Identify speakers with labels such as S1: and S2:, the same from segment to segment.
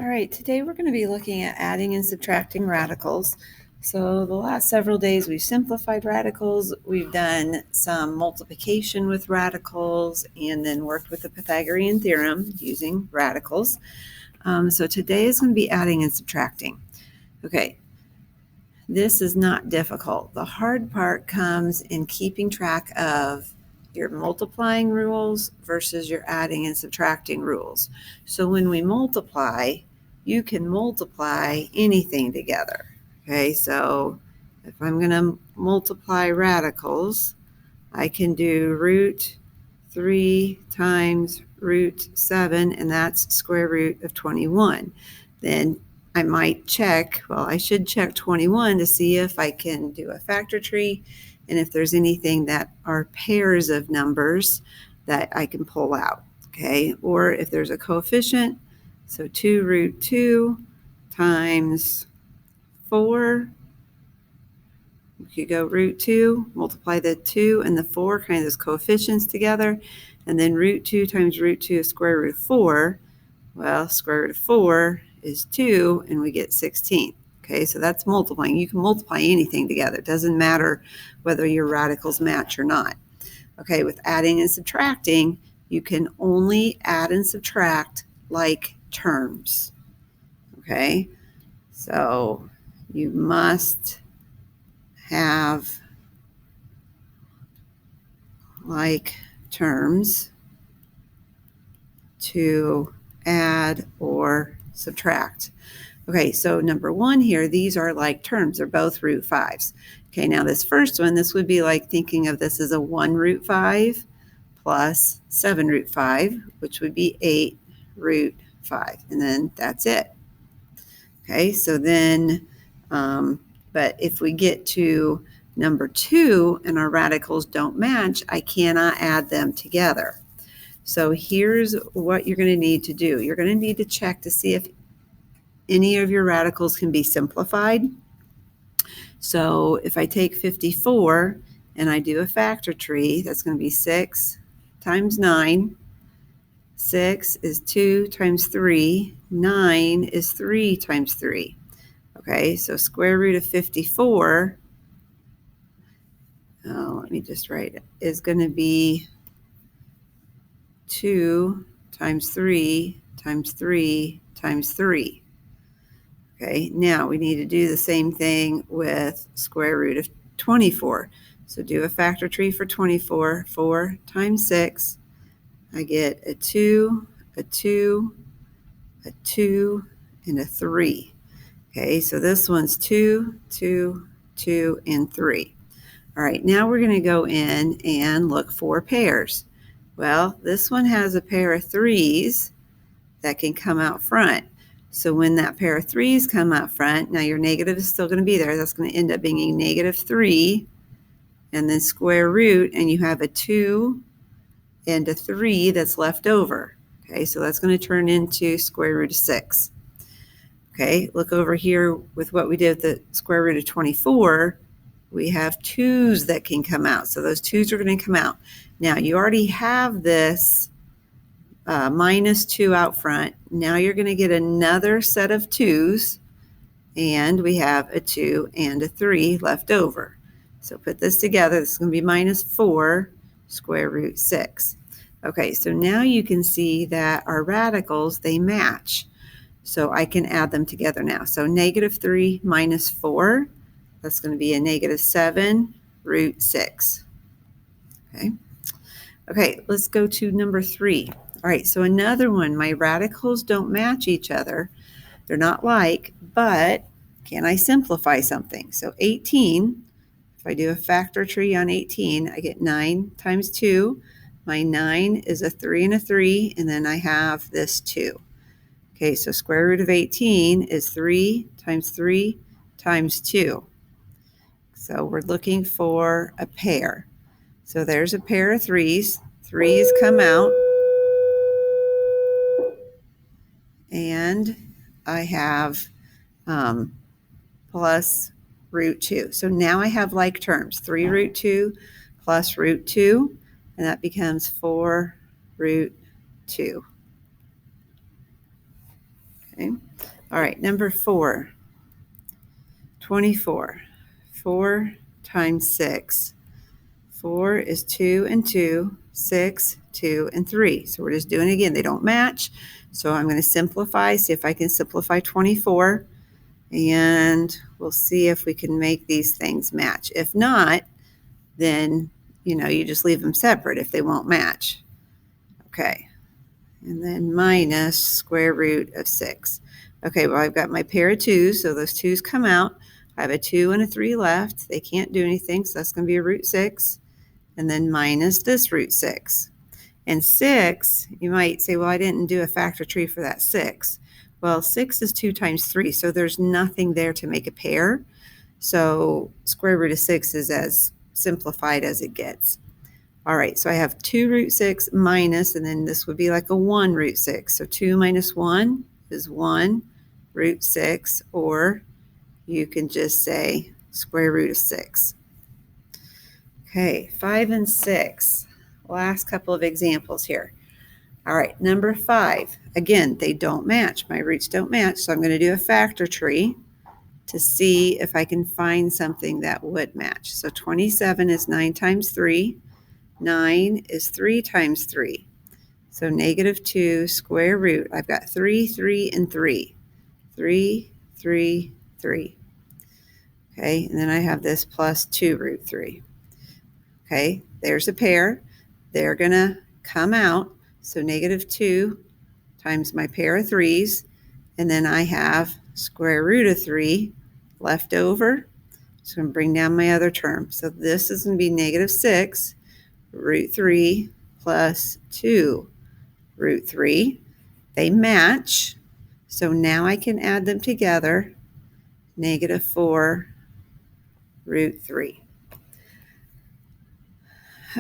S1: All right, today we're going to be looking at adding and subtracting radicals. So the last several days we've simplified radicals, we've done some multiplication with radicals, and then worked with the Pythagorean theorem using radicals. So today is going to be adding and subtracting. Okay, this is not difficult. The hard part comes in keeping track of your multiplying rules versus your adding and subtracting rules. So when we multiply, you can multiply anything together. Okay, so if I'm going to multiply radicals, I can do root 3 times root 7, and that's square root of 21. Then I might check, well, I should check 21 to see if I can do a factor tree and if there's anything that are pairs of numbers that I can pull out, okay? Or if there's a coefficient, so 2 root 2 times 4, you could go root 2, multiply the 2 and the 4, kind of those coefficients together, and then root 2 times root 2 is square root of 4. Well, square root of 4 is 2, and we get 16. Okay, so that's multiplying. You can multiply anything together. It doesn't matter whether your radicals match or not. Okay, with adding and subtracting, you can only add and subtract like terms. Okay, so you must have like terms to add or subtract. Okay, so number 1 here, these are like terms. They're both root 5s. Okay, now this first one, this would be like thinking of this as a 1 root 5 plus 7 root 5, which would be 8 root 5. And then that's it. Okay, so then, but if we get to number 2 and our radicals don't match, I cannot add them together. So here's what you're going to need to do. You're going to need to check to see if any of your radicals can be simplified. So if I take 54 and I do a factor tree, that's going to be 6 times 9. 6 is 2 times 3. 9 is 3 times 3. Okay, so square root of 54, let me just write it, is going to be 2 times 3 times 3 times 3. Okay, now we need to do the same thing with square root of 24. So do a factor tree for 24. 4 times 6, I get a 2, a 2, a 2, and a 3. Okay, so this one's 2, 2, 2, and 3. All right, now we're going to go in and look for pairs. Well, this one has a pair of 3s that can come out front. So when that pair of 3s come out front, now your negative is still going to be there. That's going to end up being a negative 3, and then square root, and you have a 2 and a 3 that's left over. Okay, so that's going to turn into square root of 6. Okay, look over here with what we did with the square root of 24. We have 2's that can come out. So those 2's are going to come out. Now you already have this minus 2 out front. Now you're going to get another set of 2's, and we have a 2 and a 3 left over. So put this together. This is going to be minus 4 square root 6. Okay, so now you can see that our radicals, they match. So I can add them together now. So negative 3 minus 4, that's going to be a negative 7 root 6. Okay. Okay, let's go to number 3. All right, so another one, my radicals don't match each other. They're not like, but can I simplify something? So 18, if I do a factor tree on 18, I get 9 times 2. My 9 is a 3 and a 3, and then I have this 2. Okay, so square root of 18 is 3 times 3 times 2. So we're looking for a pair. So there's a pair of 3's. 3's come out. And I have plus root 2. So now I have like terms. 3 root 2 plus root 2, and that becomes 4 root 2. Okay. All right, number 4, 24. 4 times 6. 4 is 2 and 2, 6, 2, and 3. So we're just doing it again. They don't match. So I'm going to simplify, see if I can simplify 24, and we'll see if we can make these things match. If not, then, you just leave them separate if they won't match. Okay. And then minus square root of 6. Okay, well, I've got my pair of 2s, so those 2's come out. I have a 2 and a 3 left. They can't do anything, so that's going to be a root 6. And then minus this root 6. And 6, you might say, well, I didn't do a factor tree for that 6. Well, 6 is 2 times 3, so there's nothing there to make a pair. So square root of 6 is as simplified as it gets. All right, so I have 2 root 6 minus, and then this would be like a 1 root 6. So 2 minus 1 is 1 root 6, or you can just say square root of 6. Okay, 5 and 6. Last couple of examples here. All right, number 5. Again, they don't match. My roots don't match, so I'm going to do a factor tree to see if I can find something that would match. So 27 is 9 times 3. 9 is 3 times 3. So negative 2 square root. I've got 3, 3, and 3. 3, 3, 3. Okay, and then I have this plus 2 root 3. Okay, there's a pair. They're going to come out. So negative 2 times my pair of 3's. And then I have square root of 3 left over. So I'm going to bring down my other term. So this is going to be negative 6 root 3 plus 2 root 3. They match. So now I can add them together. Negative 4 root 3.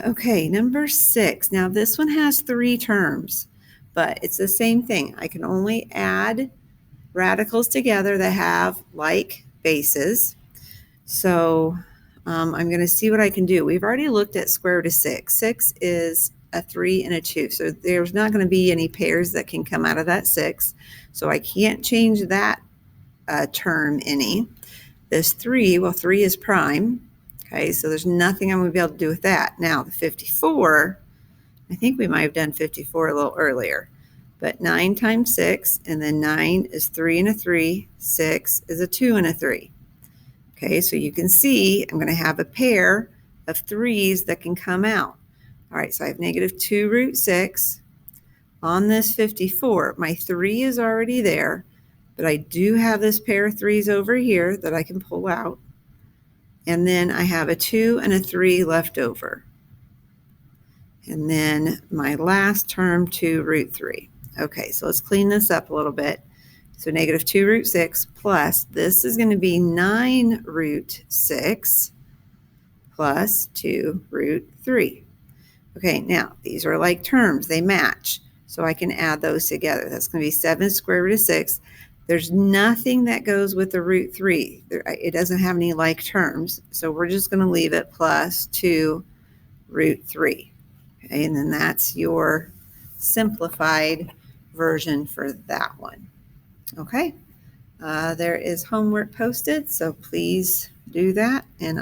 S1: Okay, number 6. Now this one has 3 terms, but it's the same thing. I can only add radicals together that have like bases. So I'm going to see what I can do. We've already looked at square root of 6. 6 is a 3 and a 2. So there's not going to be any pairs that can come out of that 6. So I can't change that term any. This 3, well, 3 is prime. Okay, so there's nothing I'm going to be able to do with that. Now, the 54, I think we might have done 54 a little earlier. But 9 times 6, and then 9 is 3 and a 3. 6 is a 2 and a 3. Okay, so you can see I'm going to have a pair of 3's that can come out. All right, so I have negative 2 root 6. On this 54, my 3 is already there, but I do have this pair of 3's over here that I can pull out. And then I have a 2 and a 3 left over. And then my last term, 2 root 3. Okay, so let's clean this up a little bit. So negative 2 root 6 plus, this is going to be 9 root 6 plus 2 root 3. Okay, now these are like terms. They match. So I can add those together. That's going to be 7 square root of 6. There's nothing that goes with the root 3. It doesn't have any like terms. So we're just going to leave it plus 2 root 3. Okay, and then that's your simplified version for that one. Okay, there is homework posted, so please do that. And